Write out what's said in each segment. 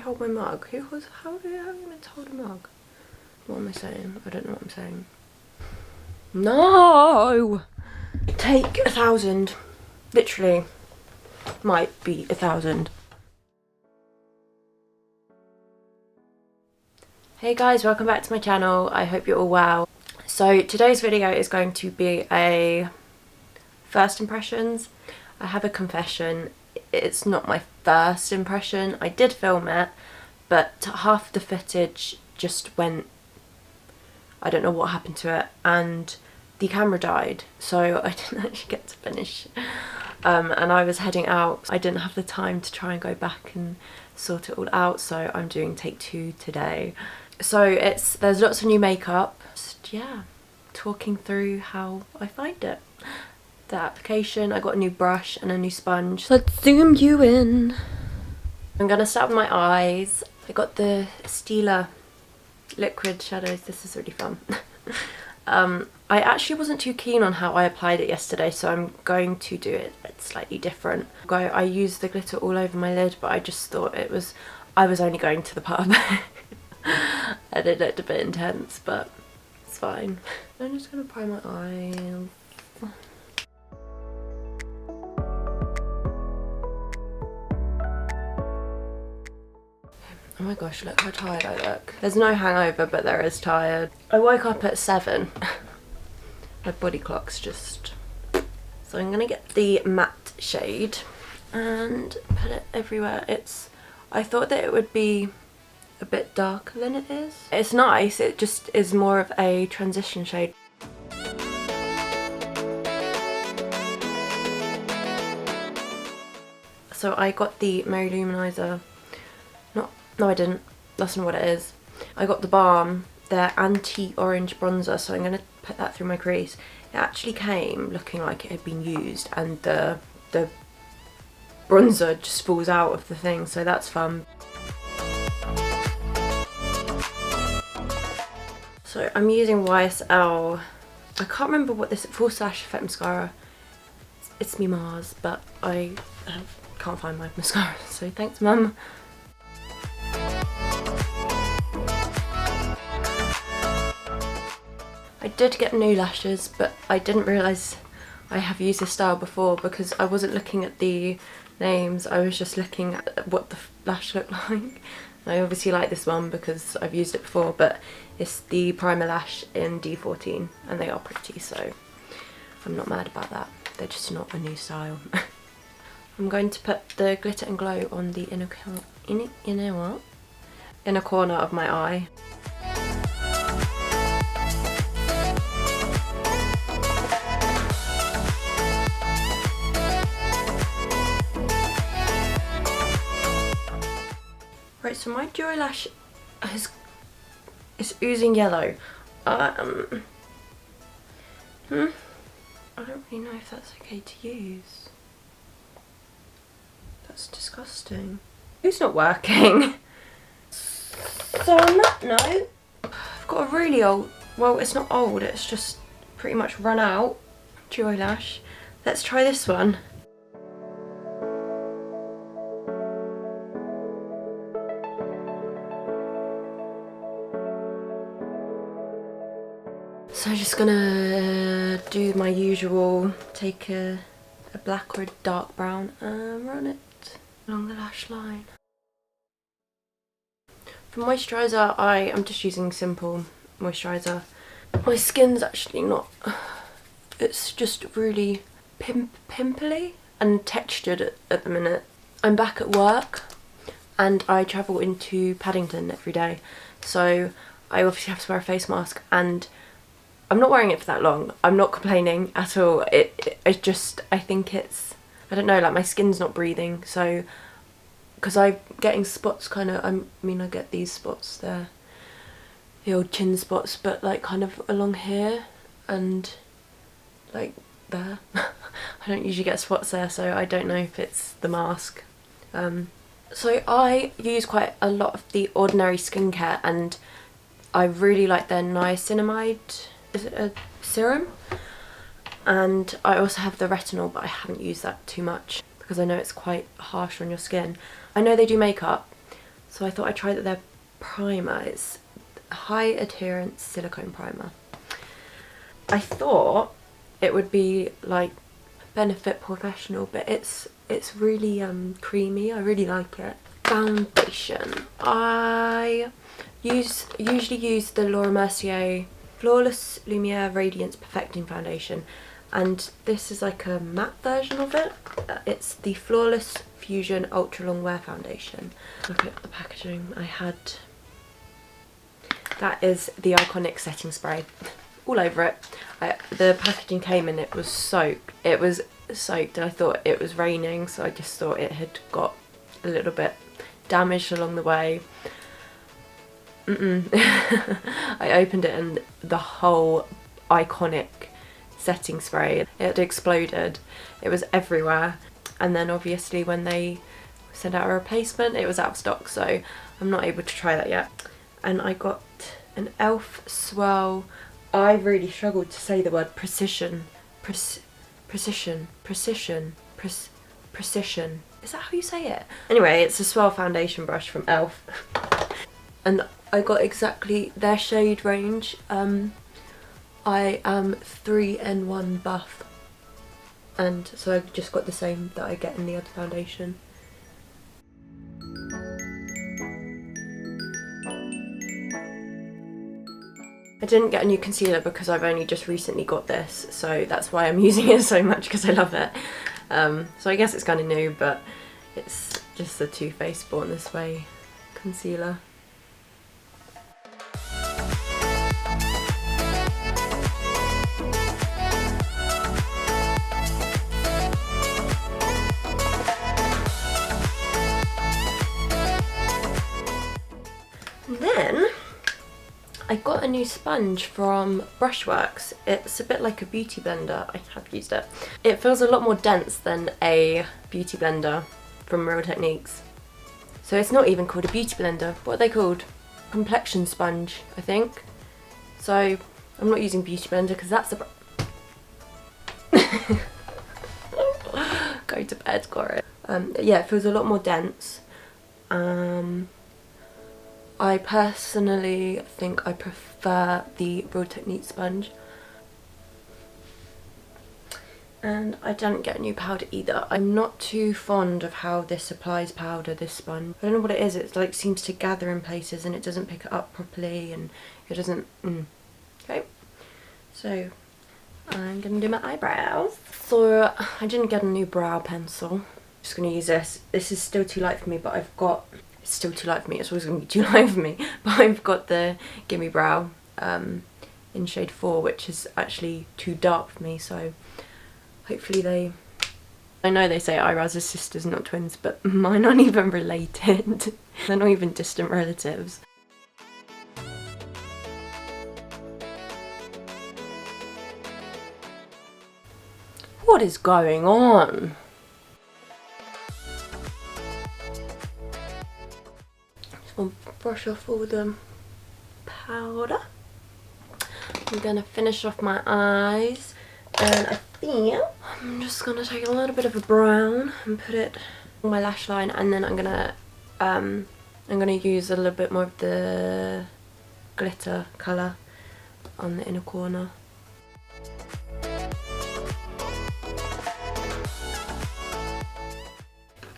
hold my mug? How are you meant to hold a mug? What am I saying? I don't know what I'm saying. No! Take 1,000. Literally. Might be 1,000. Hey guys, welcome back to my channel. I hope you're all well. So today's video is going to be a first impressions. I have a confession. It's not my first impression. I did film it, but half the footage just went, I don't know what happened to it, and the camera died, so I didn't actually get to finish. And I was heading out. I didn't have the time to try and go back and sort it all out, so I'm doing take 2 today. So there's lots of new makeup. Just, yeah, talking through how I find it. The application, I got a new brush and a new sponge. Let's zoom you in. I'm gonna start with my eyes. I got the Stila liquid shadows. This is really fun. I actually wasn't too keen on how I applied it yesterday, so I'm going to do it slightly different. I used the glitter all over my lid, but I just thought I was only going to the pub. And it looked a bit intense, but it's fine. I'm just gonna prime my eyes. Oh my gosh, look how tired I look. There's no hangover, but there is tired. I woke up at 7. My body clock's just... So I'm gonna get the matte shade and put it everywhere. I thought that it would be a bit darker than it is. It's nice, it just is more of a transition shade. So I got the Mary Luminizer. No I didn't, that's not what it is. I got the Balm, their anti-orange bronzer, so I'm going to put that through my crease. It actually came looking like it had been used, and the bronzer just falls out of the thing, so that's fun. So I'm using YSL, I can't remember what this, Full Sash Effect Mascara. It's me Mars, but I can't find my mascara, so thanks mum. I did get new lashes, but I didn't realise I have used this style before because I wasn't looking at the names, I was just looking at what the lash looked like. I obviously like this one because I've used it before, but it's the Primer Lash in D14 and they are pretty, so I'm not mad about that. They're just not a new style. I'm going to put the Glitter and Glow on the inner corner of my eye. Right, so my Joy Lash is oozing yellow. I don't really know if that's okay to use. That's disgusting. It's not working. So on that note, I've got a really old, well it's not old, it's just pretty much run out, Joy Lash. Let's try this one. So I'm just gonna do my usual, take a black or a dark brown and run it along the lash line. For moisturiser, I am just using simple moisturiser. My skin's actually not, it's just really pimply and textured at the minute. I'm back at work and I travel into Paddington every day, so I obviously have to wear a face mask, and I'm not wearing it for that long. I'm not complaining at all. It's just, I think it's, I don't know, like my skin's not breathing, so, because I'm getting spots kind of, I mean I get these spots there, the old chin spots, but like kind of along here and like there. I don't usually get spots there, so I don't know if it's the mask. So I use quite a lot of the Ordinary skincare, and I really like their niacinamide, is it a serum? And I also have the retinol, but I haven't used that too much because I know it's quite harsh on your skin. I know they do makeup, So I thought I'd try their primer. It's high adherence silicone primer. I thought it would be like Benefit Professional, but it's really creamy. I really like it. Foundation. I usually use the Laura Mercier Flawless Lumiere Radiance Perfecting Foundation, and this is like a matte version of it. It's the Flawless Fusion Ultra Long Wear Foundation. Look at the packaging. That is the iconic setting spray all over it. The packaging came and it was soaked. It was soaked and I thought it was raining, so I just thought it had got a little bit damaged along the way. I opened it and the whole iconic setting spray, it had exploded. It was everywhere, and then obviously when they sent out a replacement it was out of stock, so I'm not able to try that yet. And I got an e.l.f. Swirl. I really struggled to say the word precision. Precision. Is that how you say it? Anyway, it's a Swirl foundation brush from e.l.f. And I got exactly their shade range. I am 3N1 buff, and so I just got the same that I get in the other foundation. I didn't get a new concealer because I've only just recently got this, so that's why I'm using it so much, because I love it. So I guess it's kind of new, but it's just the Too Faced Born This Way concealer. And then I got a new sponge from Brushworks. It's a bit like a beauty blender. I have used it. It feels a lot more dense than a beauty blender from Real Techniques. So it's not even called a beauty blender. What are they called? Complexion sponge, I think. So I'm not using beauty blender because that's the go to bed, Cora. Yeah, it feels a lot more dense. I personally think I prefer the Real Techniques sponge. And I didn't get a new powder either. I'm not too fond of how this applies powder, this sponge. I don't know what it is, it like seems to gather in places and it doesn't pick it up properly, and it doesn't, Okay, so I'm gonna do my eyebrows. So I didn't get a new brow pencil. I'm just gonna use this. This is still too light for me, but I've got, it's still too light for me, it's always going to be too light for me, but I've got the Gimme Brow in shade 4, which is actually too dark for me, so hopefully I know they say eyebrows are sisters, not twins, but mine aren't even related. They're not even distant relatives. What is going on? I'll brush off all the powder. I'm gonna finish off my eyes, and I think I'm just gonna take a little bit of a brown and put it on my lash line, and then I'm gonna use a little bit more of the glitter colour on the inner corner.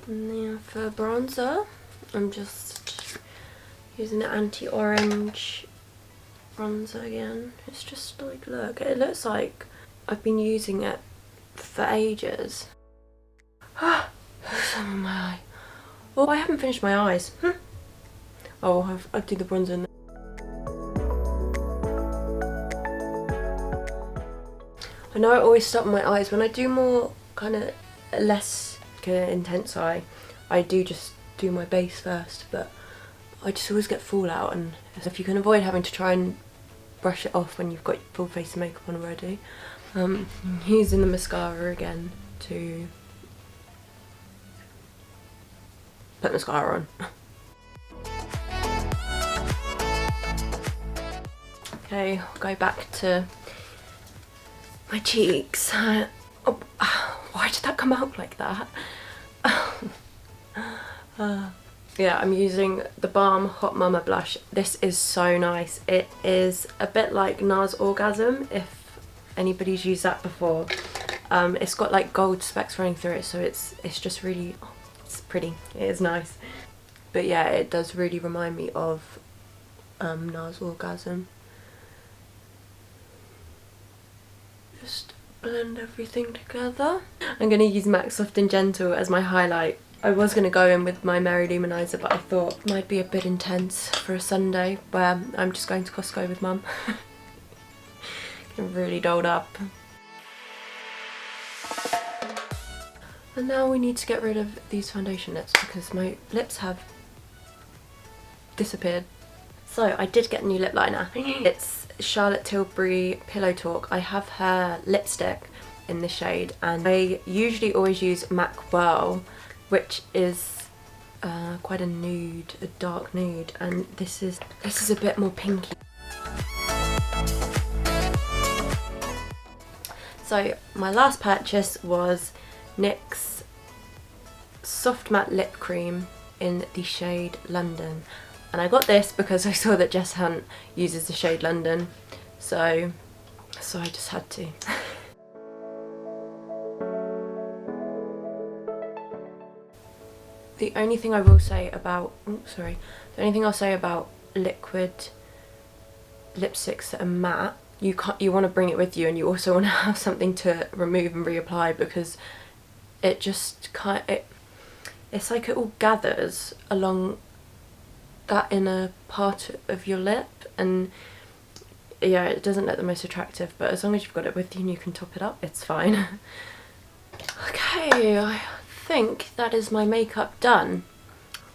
And then for bronzer, I'm just using the anti-orange bronzer again. It's just like, look, it looks like I've been using it for ages. Some in my eye. Oh, I haven't finished my eyes. Oh, I'll do the bronzer now. I know I always start with my eyes. When I do more kind of less intense eye, I do just do my base first, but I just always get fallout, and if you can avoid having to try and brush it off when you've got full face of makeup on already, using the mascara again to put mascara on. Okay, I'll go back to my cheeks. Oh, why did that come out like that? yeah, I'm using the Balm Hot Mama blush. This is so nice. It is a bit like NARS Orgasm, if anybody's used that before. It's got like gold specks running through it, so it's just really, oh, it's pretty. It is nice. But yeah, it does really remind me of NARS Orgasm. Just blend everything together. I'm going to use MAC Soft and Gentle as my highlight. I was going to go in with my Mary Luminizer, but I thought it might be a bit intense for a Sunday where I'm just going to Costco with Mum. Getting really dolled up. And now we need to get rid of these foundation lips because my lips have disappeared. So I did get a new lip liner. It's Charlotte Tilbury Pillow Talk. I have her lipstick in this shade, and I usually always use MAC Whirl, which is quite a nude, a dark nude, and this is a bit more pinky. So my last purchase was NYX's Soft Matte Lip Cream in the shade London, and I got this because I saw that Jess Hunt uses the shade London, so I just had to. The only thing I will say about, the only thing I'll say about liquid lipsticks that are matte, you want to bring it with you, and you also want to have something to remove and reapply, because it just it's like it all gathers along that inner part of your lip, and yeah, it doesn't look the most attractive, but as long as you've got it with you and you can top it up, it's fine. Okay, I think that is my makeup done.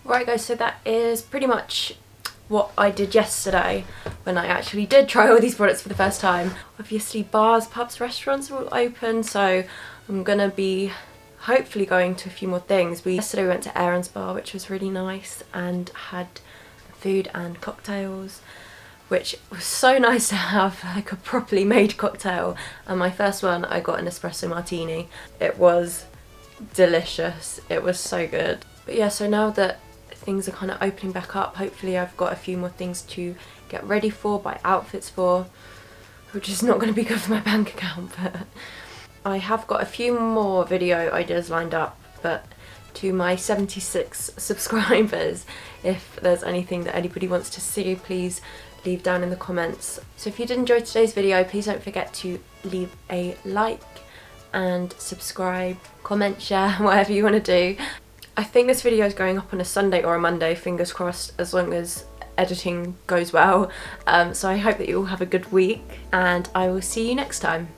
Right guys, so that is pretty much what I did yesterday when I actually did try all these products for the first time. Obviously bars, pubs, restaurants are all open, so I'm gonna be hopefully going to a few more things. Yesterday we went to Aaron's bar, which was really nice, and had food and cocktails, which was so nice to have like a properly made cocktail. And my first one, I got an espresso martini. It was delicious, it was so good. But yeah, so now that things are kind of opening back up, hopefully I've got a few more things to get ready for, buy outfits for, which is not going to be good for my bank account, but I have got a few more video ideas lined up. But to my 76 subscribers, if there's anything that anybody wants to see, please leave down in the comments. So if you did enjoy today's video, please don't forget to leave a like and subscribe, comment, share, whatever you want to do. I think this video is going up on a Sunday or a Monday, fingers crossed, as long as editing goes well. So I hope that you all have a good week, and I will see you next time.